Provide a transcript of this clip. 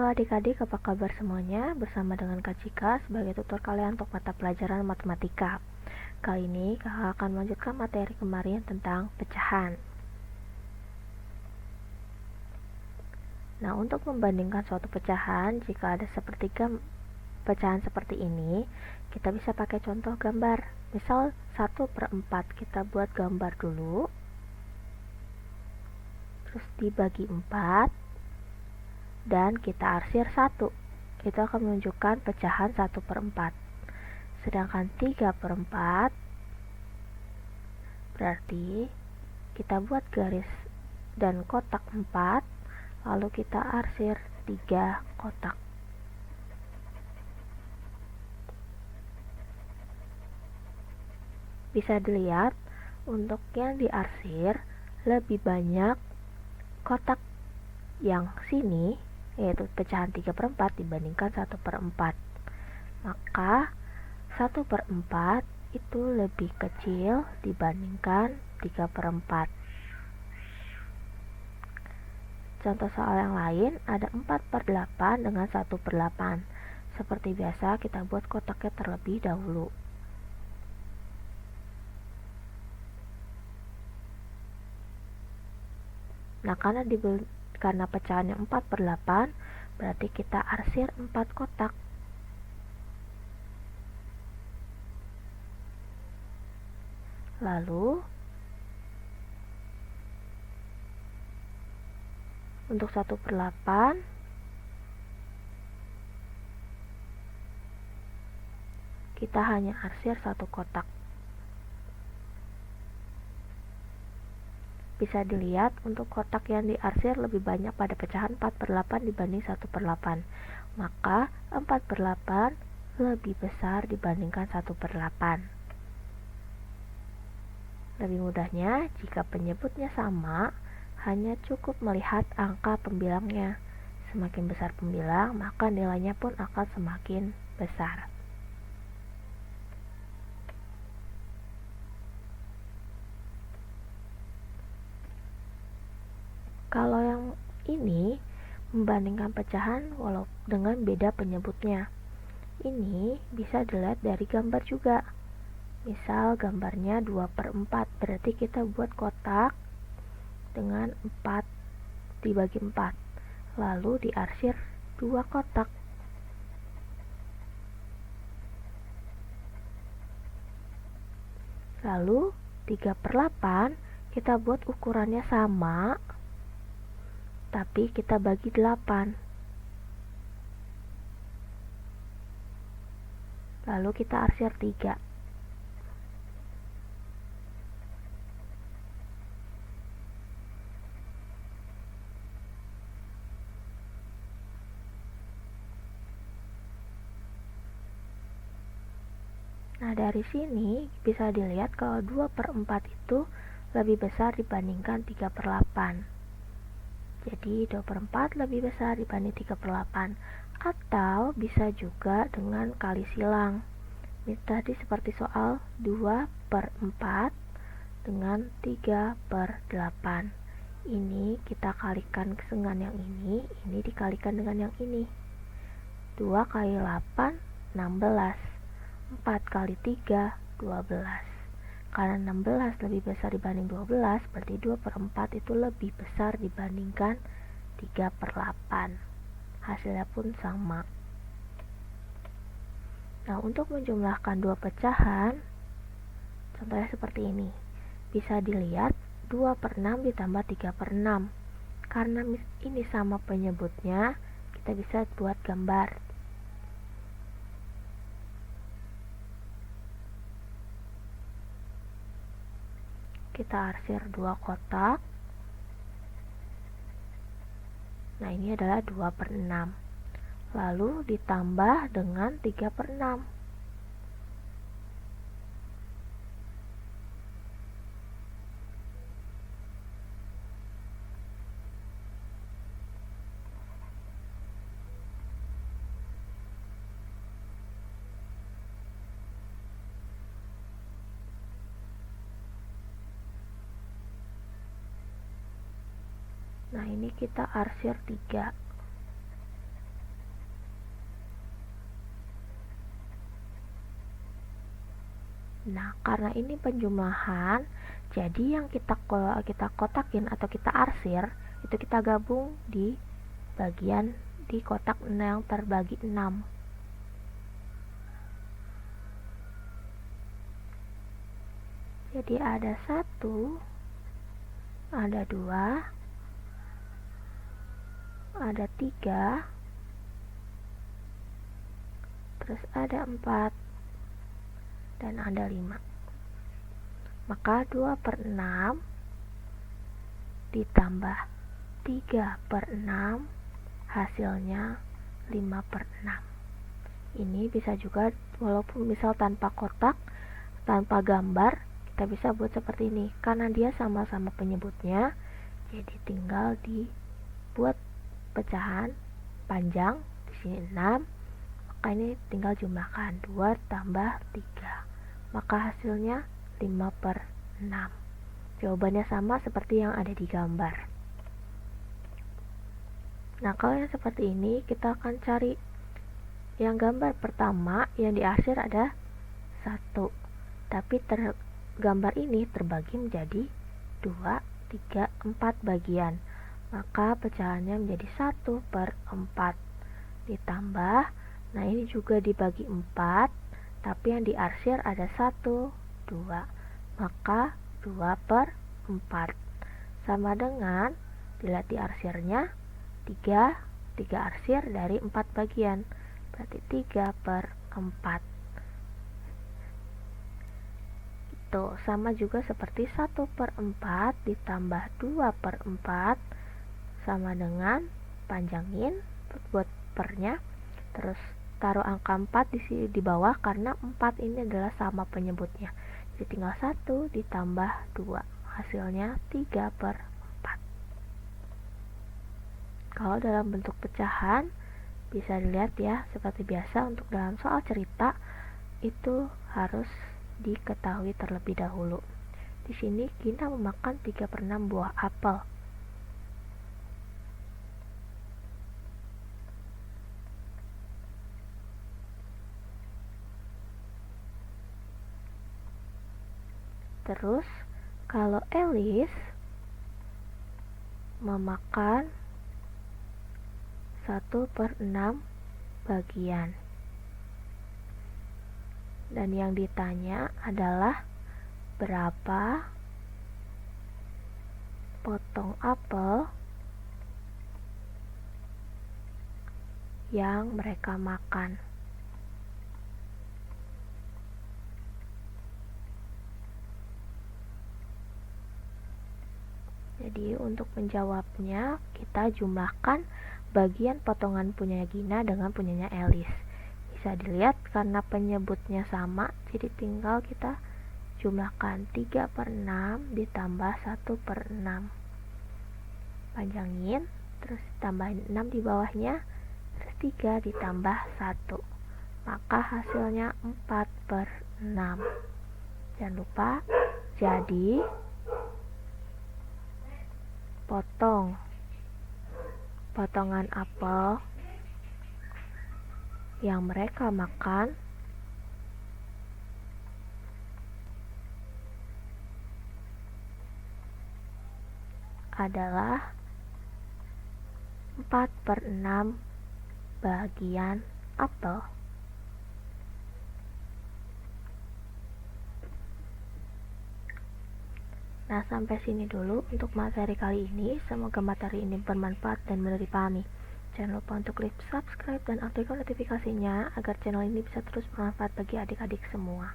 Halo adik-adik, apa kabar semuanya? Bersama dengan Kak Cika sebagai tutor kalian untuk mata pelajaran matematika. Kali ini kakak akan melanjutkan materi kemarin tentang pecahan. Nah, untuk membandingkan suatu pecahan, jika ada sepertiga pecahan seperti ini, kita bisa pakai contoh gambar. Misal 1/4, kita buat gambar dulu, terus dibagi 4, dan kita arsir 1. Itu akan menunjukkan pecahan 1/4. Sedangkan 3/4 berarti kita buat garis dan kotak 4, lalu kita arsir 3 kotak. Bisa dilihat untuk yang diarsir lebih banyak kotak yang sini, yaitu pecahan 3/4 dibandingkan 1/4. Maka 1/4 itu lebih kecil dibandingkan 3/4. Contoh soal yang lain ada 4/8 dengan 1/8. Seperti biasa kita buat kotaknya terlebih dahulu. Nah, karena pecahannya 4/8, berarti kita arsir 4 kotak. Lalu untuk 1/8 kita hanya arsir 1 kotak. Bisa dilihat untuk kotak yang diarsir lebih banyak pada pecahan 4/8 dibanding 1/8. Maka 4/8 lebih besar dibandingkan 1/8. Lebih mudahnya, jika penyebutnya sama, hanya cukup melihat angka pembilangnya. Semakin besar pembilang, maka nilainya pun akan semakin besar. Kalau yang ini membandingkan pecahan walau dengan beda penyebutnya. Ini bisa dilihat dari gambar juga. Misal gambarnya 2/4, berarti kita buat kotak dengan 4 dibagi 4. Lalu diarsir 2 kotak. Lalu 3/8 kita buat ukurannya sama, tapi kita bagi 8. Lalu kita arsir 3. Nah, dari sini bisa dilihat kalau 2/4 itu lebih besar dibandingkan 3/8. Jadi 2/4 lebih besar dibanding 3/8. Atau bisa juga dengan kali silang. Tadi seperti soal 2/4 dengan 3/8. Ini kita kalikan dengan yang ini dikalikan dengan yang ini. 2 kali 8, 16. 4 kali 3, 12. Karena 16 lebih besar dibanding 12, berarti 2/4 itu lebih besar dibandingkan 3/8. Hasilnya pun sama. Nah, untuk menjumlahkan dua pecahan, contohnya seperti ini. Bisa dilihat 2/6 ditambah 3/6. Karena ini sama penyebutnya, kita bisa buat gambar. Kita arsir 2 kotak. Nah, ini adalah 2/6. Lalu ditambah dengan 3/6. Nah, ini kita arsir 3. Nah, karena ini penjumlahan, jadi yang kita kotakin atau kita arsir itu kita gabung di bagian di kotak yang terbagi 6. Jadi ada 1, ada 2, ada 3, terus ada 4, dan ada 5. Maka 2/6 ditambah 3/6 hasilnya 5/6. Ini bisa juga walaupun misal tanpa kotak, tanpa gambar, kita bisa buat seperti ini. Karena dia sama-sama penyebutnya, jadi tinggal dibuat pecahan panjang, di sini 6, maka ini tinggal jumlahkan 2 tambah 3, maka hasilnya 5/6. Jawabannya sama seperti yang ada di gambar. Nah, kalau yang seperti ini kita akan cari yang gambar pertama yang diarsir ada 1, tapi gambar ini terbagi menjadi 2, 3, 4 bagian, maka pecahannya menjadi 1/4 ditambah, nah ini juga dibagi 4, tapi yang diarsir ada 1, 2, maka 2/4 sama dengan dilihat di arsirnya 3 arsir dari 4 bagian, berarti 3/4. Tuh, sama juga seperti 1/4 ditambah 2/4 sama dengan panjangin buat pernya, terus taruh angka 4 di bawah karena 4 ini adalah sama penyebutnya. Jadi tinggal 1 ditambah 2, hasilnya 3/4. Kalau dalam bentuk pecahan bisa dilihat ya, seperti biasa untuk dalam soal cerita itu harus diketahui terlebih dahulu. Di sini Gina memakan 3/6 buah apel. Terus kalau Elis memakan 1/6 bagian. Dan yang ditanya adalah berapa potong apel yang mereka makan. Jadi untuk menjawabnya kita jumlahkan bagian potongan punya Gina dengan punyanya Elis. Bisa dilihat karena penyebutnya sama, jadi tinggal kita jumlahkan 3/6 ditambah 1/6, panjangin, terus tambahin 6 di bawahnya, terus 3 ditambah 1, maka hasilnya 4/6. Jangan lupa, jadi potongan apel yang mereka makan adalah 4/6 bagian apel. Nah, sampai sini dulu untuk materi kali ini. Semoga materi ini bermanfaat dan mudah dipahami. Jangan lupa untuk klik subscribe dan aktifkan notifikasinya agar channel ini bisa terus bermanfaat bagi adik-adik semua.